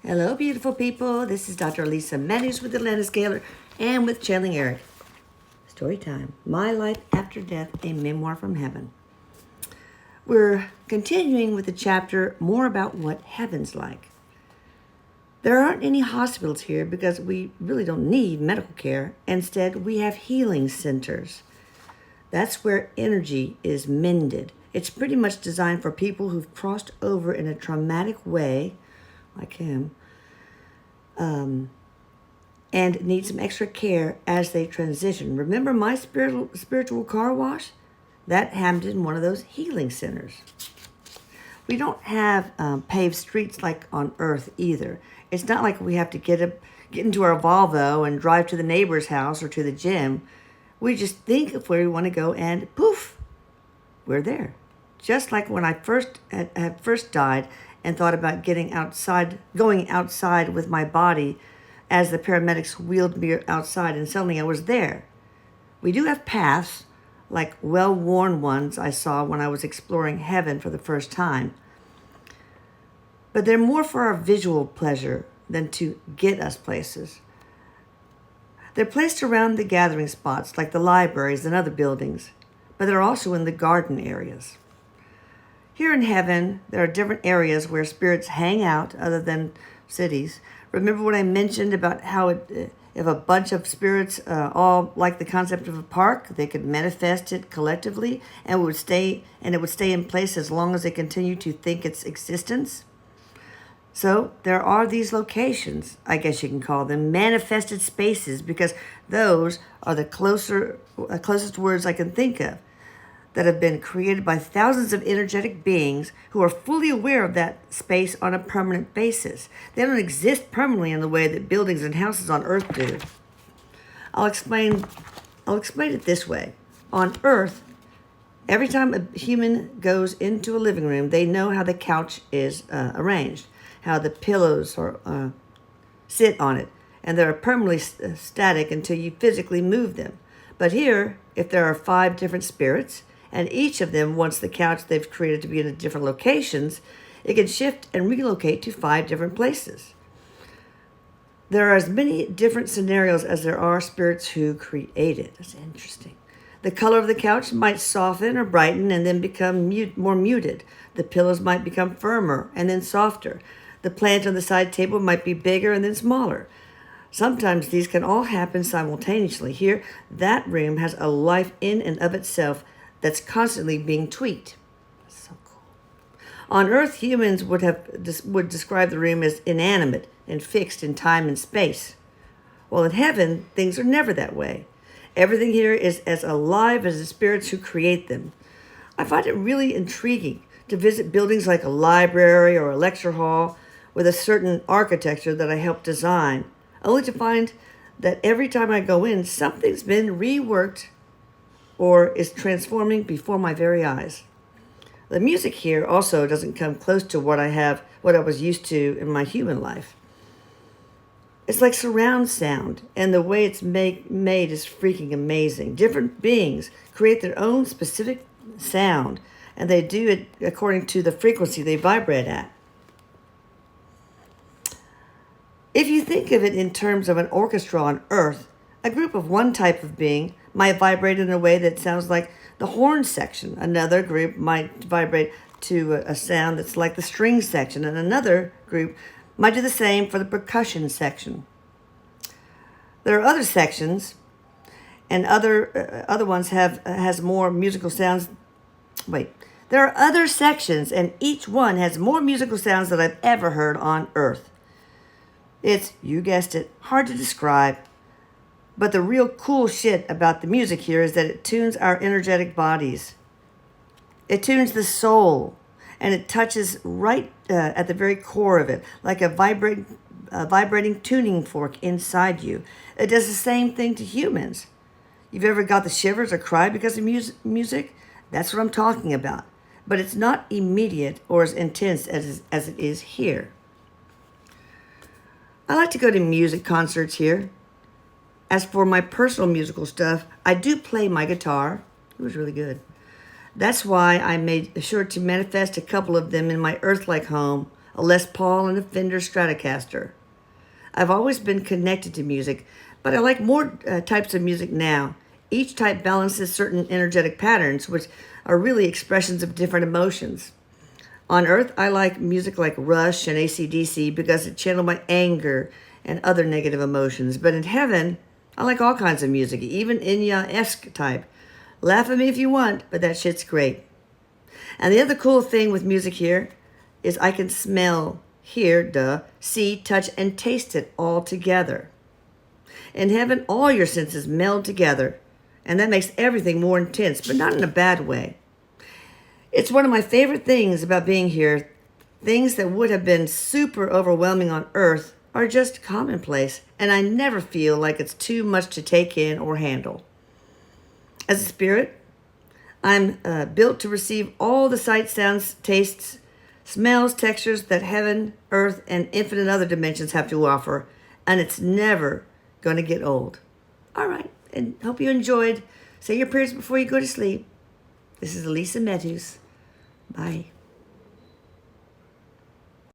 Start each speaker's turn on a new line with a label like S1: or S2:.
S1: Hello, beautiful people. This is Dr. Lisa Mendes with Atlantis Scalar and with Channeling Eric. Story time. My Life After Death, a Memoir from Heaven. We're continuing with the chapter more about what heaven's like. There aren't any hospitals here because we really don't need medical care. Instead, we have healing centers. That's where energy is mended. It's pretty much designed for people who've crossed over in a traumatic way, like him, and need some extra care as they transition. Remember my spiritual car wash? That happened in one of those healing centers. We don't have paved streets like on Earth either. It's not like we have to get into our Volvo and drive to the neighbor's house or to the gym. We just think of where we want to go and poof, we're there. Just like when I had first died and thought about going outside with my body as the paramedics wheeled me outside, and suddenly I was there. We do have paths, like well-worn ones I saw when I was exploring heaven for the first time. But they're more for our visual pleasure than to get us places. They're placed around the gathering spots, like the libraries and other buildings, but they're also in the garden areas. Here in heaven, there are different areas where spirits hang out other than cities. Remember what I mentioned about how if a bunch of spirits all like the concept of a park, they could manifest it collectively and it would stay in place as long as they continue to think its existence? So there are these locations, I guess you can call them, manifested spaces, because those are the closest words I can think of, that have been created by thousands of energetic beings who are fully aware of that space on a permanent basis. They don't exist permanently in the way that buildings and houses on Earth do. I'll explain it this way. On Earth, every time a human goes into a living room, they know how the couch is arranged, how the pillows sit on it, and they're permanently static until you physically move them. But here, if there are 5 different spirits, and each of them wants the couch they've created to be in different locations, it can shift and relocate to 5 different places. There are as many different scenarios as there are spirits who create it. That's interesting. The color of the couch might soften or brighten and then become more muted. The pillows might become firmer and then softer. The plant on the side table might be bigger and then smaller. Sometimes these can all happen simultaneously. Here, that room has a life in and of itself that's constantly being tweaked. That's so cool. On Earth, humans would describe the room as inanimate and fixed in time and space. Well, in heaven, things are never that way. Everything here is as alive as the spirits who create them. I find it really intriguing to visit buildings like a library or a lecture hall with a certain architecture that I helped design, only to find that every time I go in, something's been reworked or is transforming before my very eyes. The music here also doesn't come close to what I was used to in my human life. It's like surround sound, and the way it's made is freaking amazing. Different beings create their own specific sound, and they do it according to the frequency they vibrate at. If you think of it in terms of an orchestra on Earth, a group of one type of being might vibrate in a way that sounds like the horn section. Another group might vibrate to a sound that's like the string section, and another group might do the same for the percussion section. There are other sections, and other ones has more musical sounds. There are other sections, and each one has more musical sounds than I've ever heard on Earth. It's, you guessed it, hard to describe. But the real cool shit about the music here is that it tunes our energetic bodies. It tunes the soul, and it touches right at the very core of it, like a vibrating tuning fork inside you. It does the same thing to humans. You've ever got the shivers or cried because of music? That's what I'm talking about. But it's not immediate or as intense as it is here. I like to go to music concerts here. As for my personal musical stuff, I do play my guitar. It was really good. That's why I made sure to manifest a couple of them in my Earth-like home a Les Paul, and a Fender Stratocaster. I've always been connected to music, but I like more types of music now. Each type balances certain energetic patterns, which are really expressions of different emotions. On earth, I like music like Rush and AC/DC because it channeled my anger and other negative emotions. But in heaven, I like all kinds of music, even Enya-esque type. Laugh at me if you want, but that shit's great. And the other cool thing with music here is I can smell, hear, see, touch, and taste it all together. In heaven, all your senses meld together, and that makes everything more intense, but not in a bad way. It's one of my favorite things about being here. Things that would have been super overwhelming on earth are just commonplace, and I never feel like it's too much to take in or handle. As a spirit, I'm built to receive all the sights, sounds, tastes, smells, textures that heaven, earth, and infinite other dimensions have to offer, and it's never going to get old. All right, and hope you enjoyed. Say your prayers before you go to sleep. This is Elisa Matthews. Bye.